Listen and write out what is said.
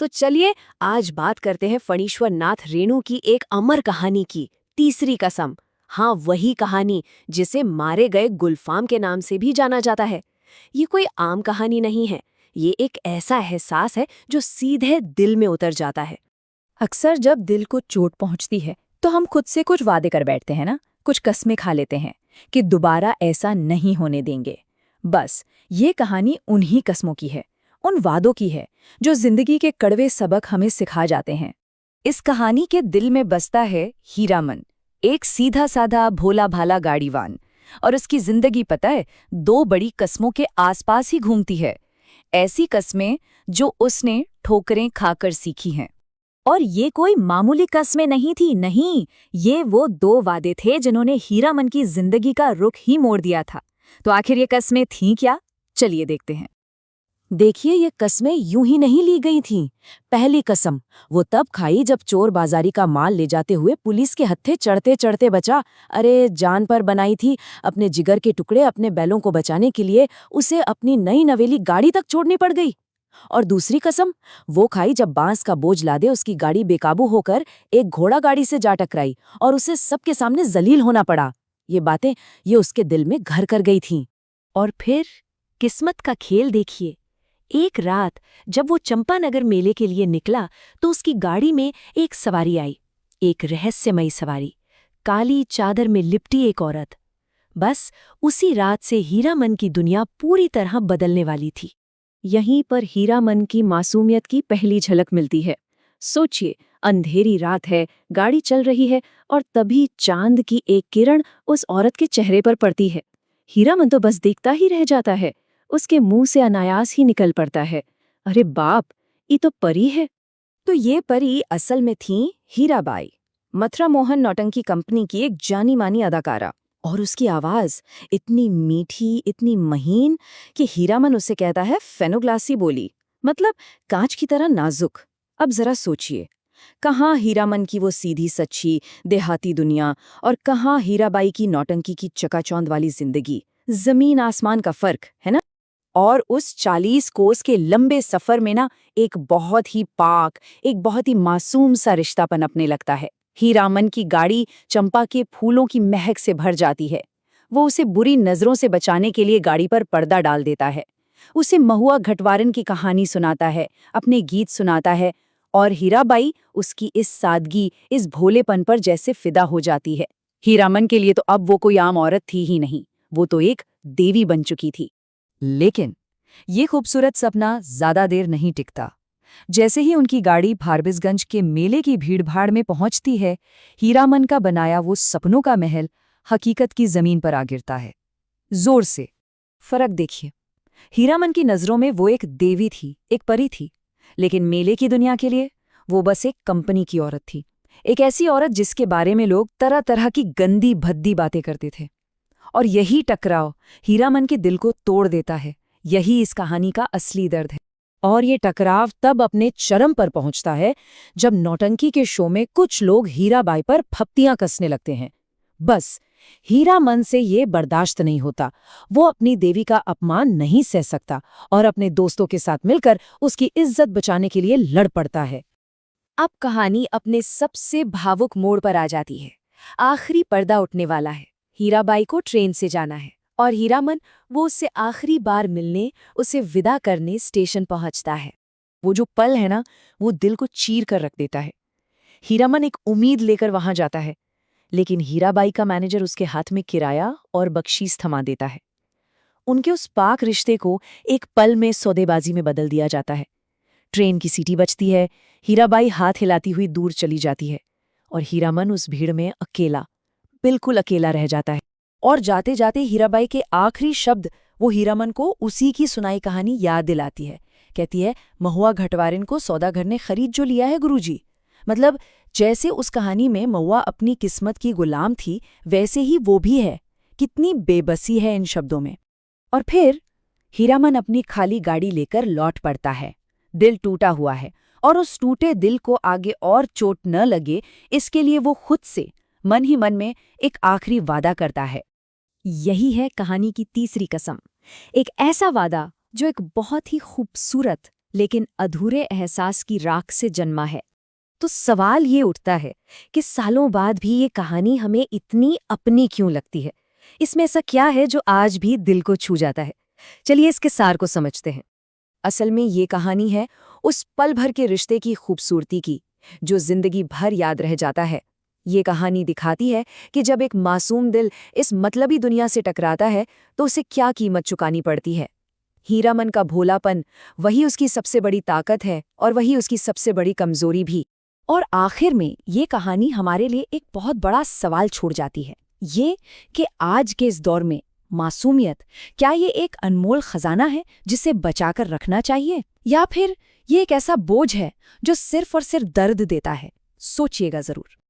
तो चलिए आज बात करते हैं फणीश्वर नाथ रेणु की एक अमर कहानी की, तीसरी कसम। हाँ, वही कहानी जिसे मारे गए गुलफाम के नाम से भी जाना जाता है। ये कोई आम कहानी नहीं है, ये एक ऐसा एहसास है जो सीधे दिल में उतर जाता है। अक्सर जब दिल को चोट पहुंचती है तो हम खुद से कुछ वादे कर बैठते हैं ना, कुछ कस्में खा लेते हैं कि दोबारा ऐसा नहीं होने देंगे। बस ये कहानी उन्हीं कस्मों की है, उन वादों की है जो जिंदगी के कड़वे सबक हमें सिखा जाते हैं। इस कहानी के दिल में बसता है हीरामन, एक सीधा साधा भोला भाला गाड़ीवान। और उसकी जिंदगी पता है, दो बड़ी कस्मों के आसपास ही घूमती है। ऐसी कस्में जो उसने ठोकरें खाकर सीखी हैं। और ये कोई मामूली कस्में नहीं थी, नहीं, ये वो दो वादे थे जिन्होंने हीरामन की जिंदगी का रुख ही मोड़ दिया था। तो आखिर ये कस्में थीं क्या? चलिए देखते हैं। देखिए, ये कस्में यूं ही नहीं ली गई थीं। पहली कसम वो तब खाई जब चोर बाजारी का माल ले जाते हुए पुलिस के हत्थे चढ़ते चढ़ते बचा। अरे, जान पर बनाई थी। अपने जिगर के टुकड़े अपने बैलों को बचाने के लिए उसे अपनी नई नवेली गाड़ी तक छोड़नी पड़ गई। और दूसरी कसम वो खाई जब बांस का बोझ लादे उसकी गाड़ी बेकाबू होकर एक घोड़ा गाड़ी से जा टकराई और उसे सबके सामने जलील होना पड़ा। ये उसके दिल में घर कर गई थीं। और फिर किस्मत का खेल देखिए। एक रात जब वो चंपानगर मेले के लिए निकला तो उसकी गाड़ी में एक सवारी आई, एक रहस्यमयी सवारी, काली चादर में लिपटी एक औरत। बस उसी रात से हीरामन की दुनिया पूरी तरह बदलने वाली थी। यहीं पर हीरामन की मासूमियत की पहली झलक मिलती है। सोचिए, अंधेरी रात है, गाड़ी चल रही है और तभी चांद की एक किरण उस औरत के चेहरे पर पड़ती है। हीरामन तो बस देखता ही रह जाता है। उसके मुंह से अनायास ही निकल पड़ता है, अरे बाप, ये तो परी है। तो ये परी असल में थी हीराबाई, मथुरा मोहन नौटंकी कंपनी की एक जानी मानी अदाकारा। और उसकी आवाज इतनी मीठी, इतनी महीन कि हीरामन उसे कहता है फेनोग्लासी बोली, मतलब कांच की तरह नाजुक। अब जरा सोचिए, कहाँ हीरामन की वो सीधी सच्ची देहाती दुनिया और कहाँ हीराबाई की नौटंकी की चकाचौंध वाली जिंदगी। जमीन आसमान का फर्क है ना। और उस 40 कोस के लंबे सफर में ना एक बहुत ही पाक, एक बहुत ही मासूम सा रिश्ता पनपने लगता है। हीरामन की गाड़ी चंपा के फूलों की महक से भर जाती है। वो उसे बुरी नजरों से बचाने के लिए गाड़ी पर पर्दा डाल देता है, उसे महुआ घटवारन की कहानी सुनाता है, अपने गीत सुनाता है। और हीराबाई उसकी इस सादगी, इस भोलेपन पर जैसे फिदा हो जाती है। हीरामन के लिए तो अब वो कोई आम औरत थी ही नहीं, वो तो एक देवी बन चुकी थी। लेकिन ये खूबसूरत सपना ज्यादा देर नहीं टिकता। जैसे ही उनकी गाड़ी फारबिसगंज के मेले की भीड़भाड़ में पहुंचती है, हीरामन का बनाया वो सपनों का महल हकीकत की जमीन पर आ गिरता है, जोर से। फर्क देखिए, हीरामन की नजरों में वो एक देवी थी, एक परी थी, लेकिन मेले की दुनिया के लिए वो बस एक कंपनी की औरत थी। एक ऐसी औरत जिसके बारे में लोग तरह तरह की गंदी भद्दी बातें करते थे। और यही टकराव हीरामन के दिल को तोड़ देता है। यही इस कहानी का असली दर्द है। और ये टकराव तब अपने चरम पर पहुंचता है जब नौटंकी के शो में कुछ लोग हीराबाई पर फप्तियां कसने लगते हैं। बस हीरामन से ये बर्दाश्त नहीं होता। वो अपनी देवी का अपमान नहीं सह सकता और अपने दोस्तों के साथ मिलकर उसकी इज्जत बचाने के लिए लड़ पड़ता है। अब कहानी अपने सबसे भावुक मोड़ पर आ जाती है। आखिरी पर्दा उठने वाला है। हीराबाई को ट्रेन से जाना है और हीरामन वो उससे आखिरी बार मिलने, उसे विदा करने स्टेशन पहुंचता है। वो जो पल है ना, वो दिल को चीर कर रख देता है। हीरामन एक उम्मीद लेकर वहां जाता है, लेकिन हीराबाई का मैनेजर उसके हाथ में किराया और बख्शीश थमा देता है। उनके उस पाक रिश्ते को एक पल में सौदेबाजी में बदल दिया जाता है। ट्रेन की सीटी बजती है, हीराबाई हाथ हिलाती हुई दूर चली जाती है और हीरामन उस भीड़ में अकेला, बिल्कुल अकेला रह जाता है। और जाते जाते हीराबाई के आखिरी शब्द वो हीरामन को उसी की सुनाई कहानी याद दिलाती है। कहती है, महुआ घटवारिन को सौदागर ने खरीद जो लिया है गुरुजी। मतलब जैसे उस कहानी में महुआ अपनी किस्मत की गुलाम थी, वैसे ही वो भी है। कितनी बेबसी है इन शब्दों में। और फिर हीरामन अपनी खाली गाड़ी लेकर लौट पड़ता है। दिल टूटा हुआ है और उस टूटे दिल को आगे और चोट न लगे, इसके लिए वो खुद से मन ही मन में एक आखिरी वादा करता है। यही है कहानी की तीसरी कसम। एक ऐसा वादा जो एक बहुत ही खूबसूरत लेकिन अधूरे एहसास की राख से जन्मा है। तो सवाल ये उठता है कि सालों बाद भी ये कहानी हमें इतनी अपनी क्यों लगती है? इसमें ऐसा क्या है जो आज भी दिल को छू जाता है? चलिए इसके सार को समझते हैं। असल में ये कहानी है उस पल भर के रिश्ते की खूबसूरती की, जो जिंदगी भर याद रह जाता है। ये कहानी दिखाती है कि जब एक मासूम दिल इस मतलबी दुनिया से टकराता है तो उसे क्या कीमत चुकानी पड़ती है। हीरामन का भोलापन, वही उसकी सबसे बड़ी ताकत है और वही उसकी सबसे बड़ी कमजोरी भी। और आखिर में ये कहानी हमारे लिए एक बहुत बड़ा सवाल छोड़ जाती है, ये कि आज के इस दौर में मासूमियत, क्या ये एक अनमोल खजाना है जिसे बचाकर रखना चाहिए, या फिर ये एक ऐसा बोझ है जो सिर्फ और सिर्फ दर्द देता है? सोचिएगा जरूर।